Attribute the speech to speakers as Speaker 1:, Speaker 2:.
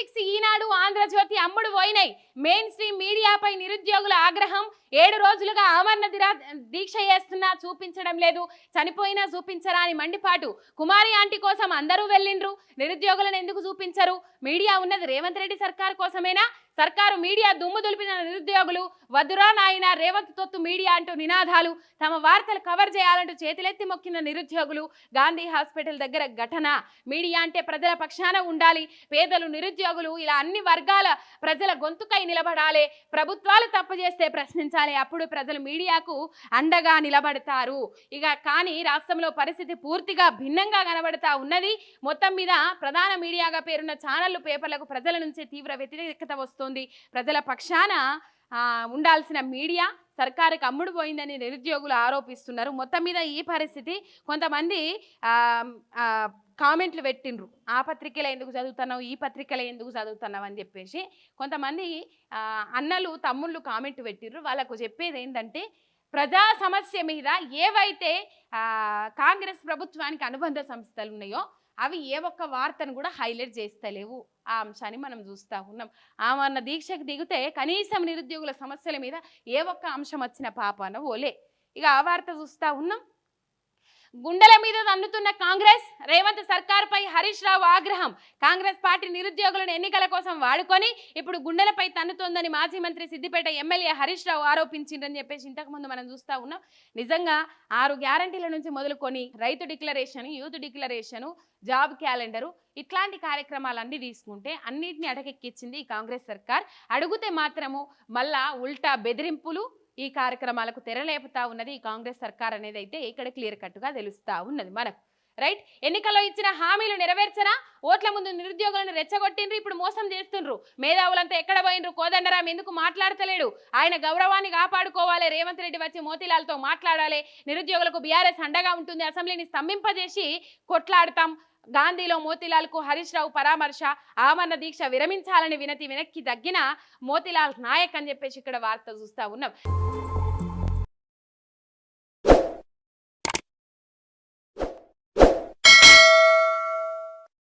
Speaker 1: సాక్షి, ఈనాడు, ఆంధ్రజ్యోతి అమ్ముడు పోయినాయి. Main stream మీడియాపై నిరుద్యోగుల ఆగ్రహం. 7 రోజులుగా ఆమరణ దీక్ష చేస్తున్నా చూపించడం లేదు, చనిపోయినా చూపించరా అని మండిపాటు. కుమారి ఆంటీ కోసం అందరూ వెళ్ళిండ్రు, నిరుద్యోగులను ఎందుకు చూపించరు? మీడియా ఉన్నది రేవంత్ రెడ్డి సర్కార్ కోసమేనా? సర్కారు మీడియా దుమ్ము దులిపిన నిరుద్యోగులు వద్దురా నాయన రేవంత్ తొత్తు మీడియా అంటూ నినాదాలు. తమ వార్తలు కవర్ చేయాలంటూ చేతులెత్తి మొక్కిన నిరుద్యోగులు. గాంధీ హాస్పిటల్ దగ్గర ఘటన. మీడియా అంటే ప్రజల పక్షాన ఉండాలి, పేదలు, నిరుద్యోగులు ఇలా అన్ని వర్గాల ప్రజల గొంతుకై నిలబడాలి. ప్రభుత్వాలు తప్పు చేస్తే ప్రశ్నించాలి, అప్పుడు ప్రజలు మీడియాకు అండగా నిలబడతారు. ఇక కానీ రాష్ట్రంలో పరిస్థితి పూర్తిగా భిన్నంగా కనబడతా ఉన్నది. మొత్తం మీద ప్రధాన మీడియాగా పేరున్న ఛానళ్లు, పేపర్లకు ప్రజల నుంచి తీవ్ర వ్యతిరేకత వస్తుంది. ప్రజల పక్షాన ఉండాల్సిన మీడియా సర్కారుకి అమ్ముడు పోయిందని నిరుద్యోగులు ఆరోపిస్తున్నారు. మొత్తం మీద ఈ పరిస్థితి. కొంతమంది కామెంట్లు పెట్టిండ్రు, ఆ పత్రికలో ఎందుకు చదువుతున్నావు, ఈ పత్రికలో ఎందుకు చదువుతున్నావు అని చెప్పేసి కొంతమంది అన్నలు, తమ్ముళ్ళు కామెంట్ పెట్టిండ్రు. వాళ్ళకు చెప్పేది ఏంటంటే, ప్రజా సమస్య మీద ఏవైతే కాంగ్రెస్ ప్రభుత్వానికి అనుబంధ సంస్థలు ఉన్నాయో అవి ఏ ఒక్క వార్తను కూడా హైలైట్ చేస్తలేవు. ఆ అంశాన్ని మనం చూస్తూ ఉన్నాం. ఆమరణ దీక్షకు దిగితే కనీసం నిరుద్యోగుల సమస్యల మీద ఏ ఒక్క అంశం వచ్చిన పాపాన ఓలే. ఇక ఆ వార్త చూస్తూ ఉన్నాం. గుండెల మీద తన్నుతున్న కాంగ్రెస్, రేవంత్ సర్కార్పై హరీష్ రావు ఆగ్రహం. కాంగ్రెస్ పార్టీ నిరుద్యోగులను ఎన్నికల కోసం వాడుకొని ఇప్పుడు గుండెలపై తన్నుతోందని మాజీ మంత్రి సిద్దిపేట ఎమ్మెల్యే హరీష్ రావు ఆరోపించిందని చెప్పేసి ఇంతకుముందు మనం చూస్తూ ఉన్నాం. నిజంగా 6 గ్యారంటీల నుంచి మొదలుకొని రైతు declaration, youth declaration, job calendar ఇట్లాంటి కార్యక్రమాలన్నీ తీసుకుంటే అన్నిటిని అటకెక్కించింది ఈ కాంగ్రెస్ సర్కార్. అడుగుతే మాత్రము మళ్ళా ఉల్టా బెదిరింపులు, ఈ కార్యక్రమాలకు తెరలేపుతా ఉన్నది ఈ కాంగ్రెస్ సర్కార్ అనేది అయితే ఇక్కడ క్లియర్ కట్గా తెలుస్తూ ఉన్నది మనకు. రైట్, ఎన్నికల్లో ఇచ్చిన హామీలు నెరవేర్చరా? ఓట్ల ముందు నిరుద్యోగులను రెచ్చగొట్టిండ్రు, ఇప్పుడు మోసం చేస్తుండ్రు. మేధావులంతా ఎక్కడ పోయినరు? కోదండరాం ఎందుకు మాట్లాడతలేడు? ఆయన గౌరవాన్ని కాపాడుకోవాలి. రేవంత్ రెడ్డి వచ్చి మోతీలాల్తో మాట్లాడాలి. నిరుద్యోగులకు బీఆర్ఎస్ అండగా ఉంటుంది, అసెంబ్లీని స్తంభింపజేసి కొట్లాడతాం. గాంధీలో మోతీలాల్కు హరీష్ రావు పరామర్శ. ఆమరణ దీక్ష విరమించాలని వినతి వెనక్కి తగ్గిన మోతీలాల్ నాయక్ అని చెప్పేసి ఇక్కడ వార్త చూస్తూ ఉన్నాం.